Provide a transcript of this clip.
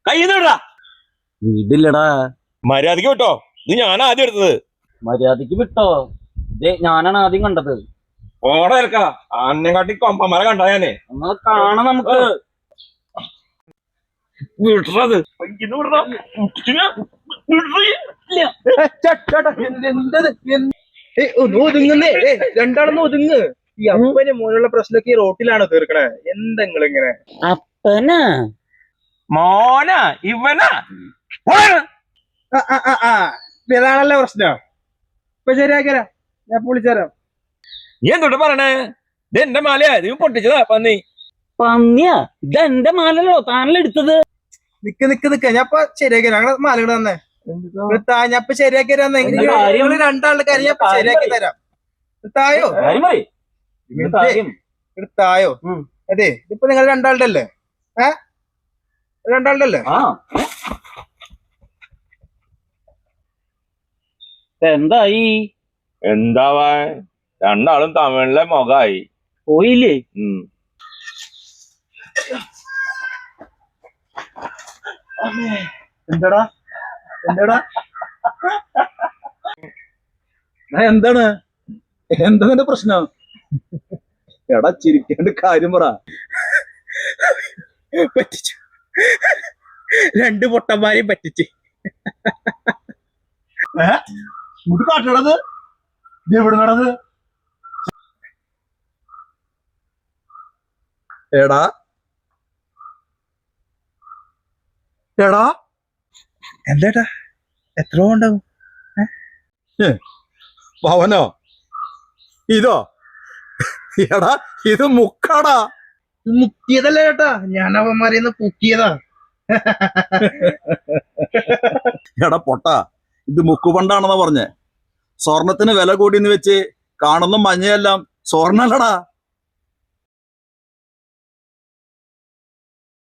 കയ്യിടാ വീടില്ലടാ. മര്യാദക്ക് വിട്ടോ. ഇത് ഞാൻ ആദ്യം എടുത്തത്. മര്യാദക്ക് വിട്ടോ. ഞാനാണ് ആദ്യം കണ്ടത്. ഓടെ ഇറക്ക അന്നെ കാട്ടി കൊമ്പന്മാരെ കണ്ടാ ഞാനേ. എന്നാ കാണാം നമുക്ക്. വിടത് ഒതുങ്ങുന്നേ. രണ്ടാളൊന്നും ഒതുങ്ങ്. ഈ അപ്പന് മോനുള്ള പ്രശ്നമൊക്കെ ഈ റോട്ടിലാണോ തീർക്കണേ? എന്തെങ്കിലും ഇങ്ങനെ അപ്പനാ മോനാ ഇവനാ ഇതാണല്ലോ പ്രശ്നം. ഇപ്പൊ ശരിയാക്കിയാ ഞാൻ വിളിച്ചാരാ. നീ എന്തൊട്ട് പറയണേ? ഇത് എന്റെ മാലയാ. നീ പൊട്ടിച്ചതാ പന്നി. പന്നിയാ? ഇതെന്റെ മാലല്ലോ, താനല്ലേ എടുത്തത്. നിക്ക് ഞാൻ ഇപ്പൊ ശരിയാക്കി ഞങ്ങളെ മാലകൾ തന്നെ. ഞാൻ ഇപ്പൊ ശരിയാക്കി തരാം. രണ്ടാളുടെ കാര്യം ഞാൻ ശരിയാക്കി തരാം. തായോ എടുത്തായോ? അതെ, ഇപ്പൊ നിങ്ങൾ രണ്ടാളുടെ അല്ലേ? രണ്ടാളുടെ അല്ലേ? എന്തായി? എന്താവാ, രണ്ടാളും തമിഴിലെ മുഖായി പോയില്ലേ? എന്താടാ എന്താണ് നിന്റെ പ്രശ്നം? എടാ ചിരിക്കേണ്ട കാര്യം പറ. പറ്റിച്ചു, രണ്ട് പൊട്ടന്മാരെയും പറ്റിച്ച്. ഇങ്ങോട്ട് കാട്ടണത് എവിടെ നടന്നത്? എടാ എന്താ എത്ര ഉണ്ടാവും? പവനോ? ഇതോ? എടാ ഇത് മുക്കാടാ. മുക്കിയതല്ലേ ചേട്ടാ, ഞാൻ അവന്മാരെന്ന് മുക്കിയതാ. എടാ പൊട്ടാ, ഇത് മുക്കുപണ്ടാണെന്നാ പറഞ്ഞേ. സ്വർണത്തിന് വില കൂടിന്ന് വെച്ച് കാണുന്ന മഞ്ഞയെല്ലാം സ്വർണ്ണല്ലടാ.